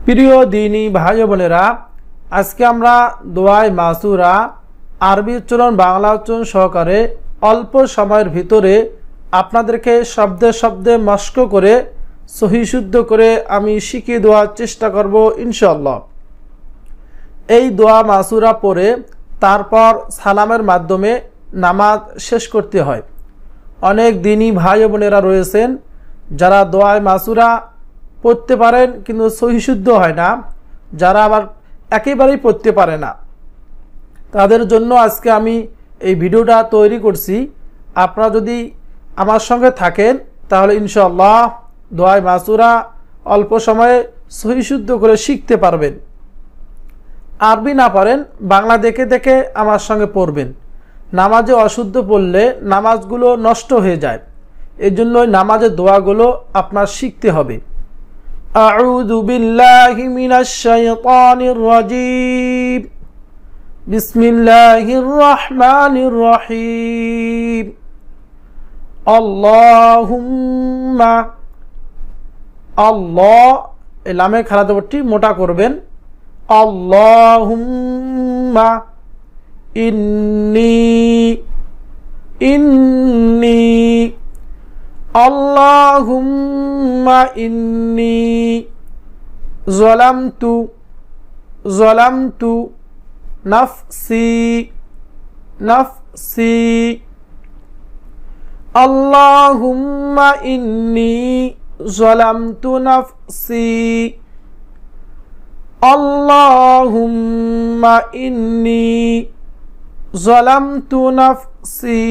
প্রিয় দ্বীনী ভাই বোনেরা, আজকে আমরা দোয়ায়ে মাসুরা আরবি উচ্চারণ বাংলা উচ্চারণ সহকারে অল্প সময়ের ভিতরে আপনাদেরকে শব্দে শব্দে মস্ক করে সহিহ শুদ্ধ করে আমি শিখিয়ে দেওয়ার চেষ্টা করব ইনশাআল্লাহ। এই দোয়া মাসুরা পড়ে তারপর সালামের মাধ্যমে নামাজ শেষ করতে হয়। অনেক দ্বীনী ভাই বোনেরা রয়েছেন যারা দোয়ায়ে মাসুরা পড়তে পারেন কিন্তু সহিহ শুদ্ধ হয় না, যারা আবার একেবারেই পড়তে পারে না, তাদের জন্য আজকে আমি এই ভিডিওটা তৈরি করছি। আপনারা যদি আমার সঙ্গে থাকেন তাহলে ইনশাআল্লাহ দোয়ায়ে মাসুরা অল্প সময়ে সহিহ শুদ্ধ করে শিখতে পারবেন। আরবি না পারেন বাংলা দেখে দেখে আমার সঙ্গে পড়বেন। নামাজে অশুদ্ধ পড়লে নামাজগুলো নষ্ট হয়ে যায়, এই জন্য নামাজের দোয়াগুলো আপনার শিখতে হবে। আউযু বিল্লাহি মিনাশ শাইতানির রাজীম। বিসমিল্লাহির রহমানির রহিম। আল্লাহুম্মা, আল্লাহ এই লামের খাড়া জবরটি মোটা করবেন। আল্লাহুম্মা ইন্নী, ইন্নী, আল্লাহুম্মা ইন্নী যালামতু, যালামতু নাফসি, নাফসি, আল্লাহুম্মা ইন্নী যালামতু নাফসি, আল্লাহুম্মা ইন্নী যালামতু নাফসি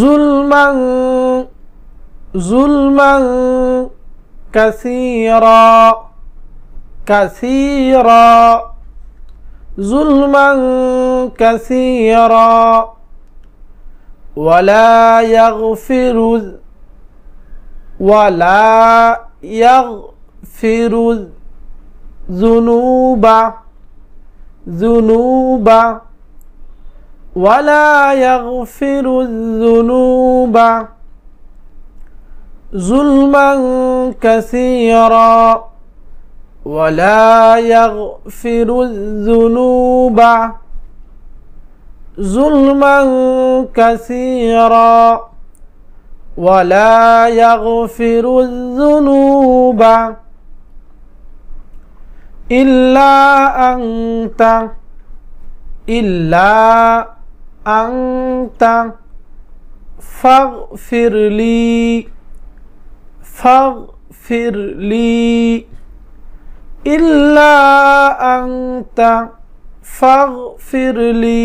যুলমান, যুলমান কাসীরা, কাসীরা, যুলমান কাসীরা ওয়ালা ইয়াগফিরু, ওয়ালা ইয়াগফিরু যুনুবা, যুনুবা ওয়ালা ইয়াগফিরু যুনুবা যুলমান কাসীরা ওয়ালা ইয়াগফিরু যুনুবা যুলমান কাসীরা ওয়ালা ইয়াগফিরু যুনুবা ইল্লা আনতা, ইল্লা আনতা ফাগফিরলি, ফাগফিরলি, ইল্লা আনতা ফাগফিরলি।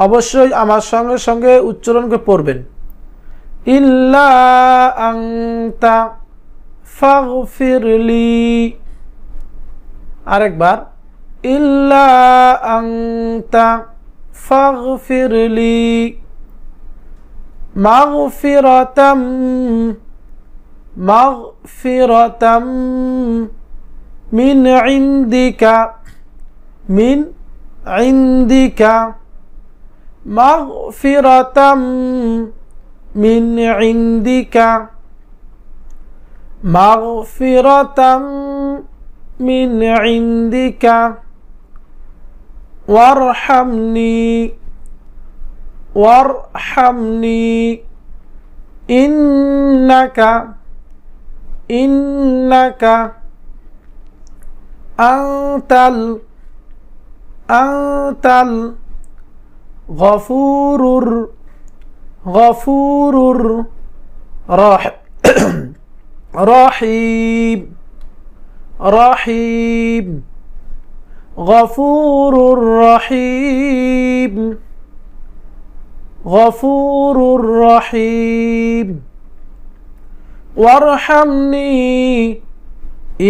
অবশ্যই আমার সঙ্গে সঙ্গে উচ্চারণ করে পড়বেন। ইল্লা আনতা ফাগফিরলি। আরেকবার, ইল্লা আনতা ফাগফিরলি মাগফিরাতাম, মাগফিরাতাম মিন ইনদিকা, মিন ইনদিকা, মাগফিরাতাম মিন ইনদিকা, মাগফিরাতাম মিন ইনদিকা ওয়ারহামনি, ওয়ারহামনি ইন্নাকা, ইন্নাকা আনতাল, আনতাল গফুরুর, গফুরুর রহিম, রহিম, গফুরুর রহিম, গফুরুর রহিম ওয়ারহামনি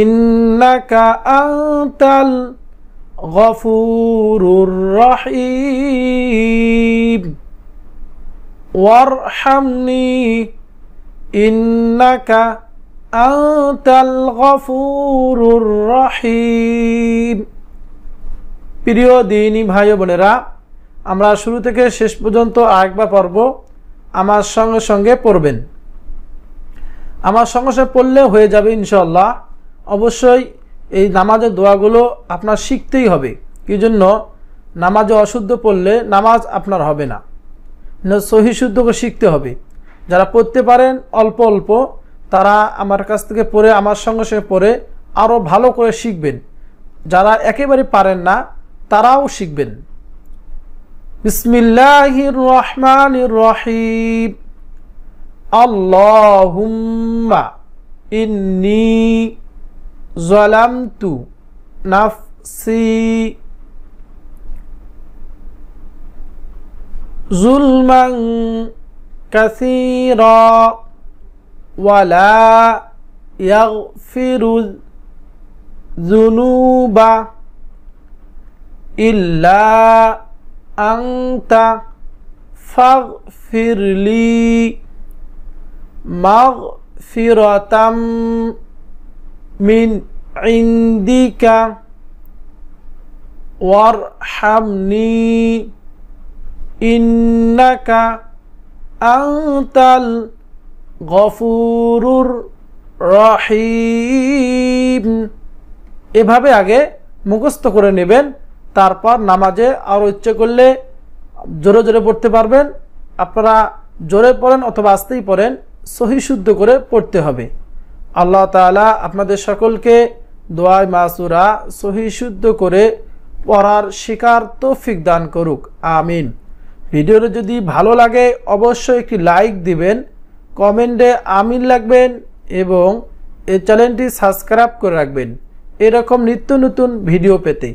ইন্নাকা আনতাল গফুরুর রহিম, ওয়ারহামনি ইন্নাকা আনতাল গফুরুর রহিম। প্রিয় দ্বীনী ভাই বোনেরা, আমরা শুরু থেকে শেষ পর্যন্ত আরেকবার পড়ব, আমার সঙ্গে সঙ্গে পড়বেন। আমার সঙ্গে সঙ্গে পড়লে হয়ে যাবে ইনশাআল্লাহ। অবশ্যই এই নামাজের দোয়াগুলো আপনার শিখতেই হবে। কি জন্য? নামাজে অশুদ্ধ পড়লে নামাজ আপনার হবে না, সহি শুদ্ধ করে শিখতে হবে। যারা পড়তে পারেন অল্প অল্প, তারা আমার কাছ থেকে পড়ে, আমার সঙ্গে সঙ্গে পড়ে আরও ভালো করে শিখবেন। যারা একেবারে পারেন না তারাও শিখবেন। বিসমিল্লাহির রহমানির রহিম। আল্লাহুম্মা ইন্নী যালামতু নাফসি যুলমান কাসীরা ওয়ালা ইয়াগফিরুয যুনুবা ইল্লা আনতা ফাগফিরলি মাগফিরাতাম মিন ইনদিকা ওয়ারহামনি ইন্নাকা আনতাল গফুরুর রহিম। এভাবে আগে মুখস্থ করে নেবেন, তারপর নামাজে আরও ইচ্ছে করলে জোরে জোরে পড়তে পারবেন। আপনারা জোরে পড়েন অথবা আস্তেই পড়েন, সহি শুদ্ধ করে পড়তে হবে। আল্লাহ তাআলা আপনাদের সকলকে দোয়ায়ে মাসুরা সহি শুদ্ধ করে পড়ার শিকার তৌফিক দান করুক, আমিন। ভিডিওটা যদি ভালো লাগে অবশ্যই একটি লাইক দিবেন, কমেন্টে আমিন লিখবেন এবং এই চ্যানেলটি সাবস্ক্রাইব করে রাখবেন এরকম নিত্য নতুন ভিডিও পেতে।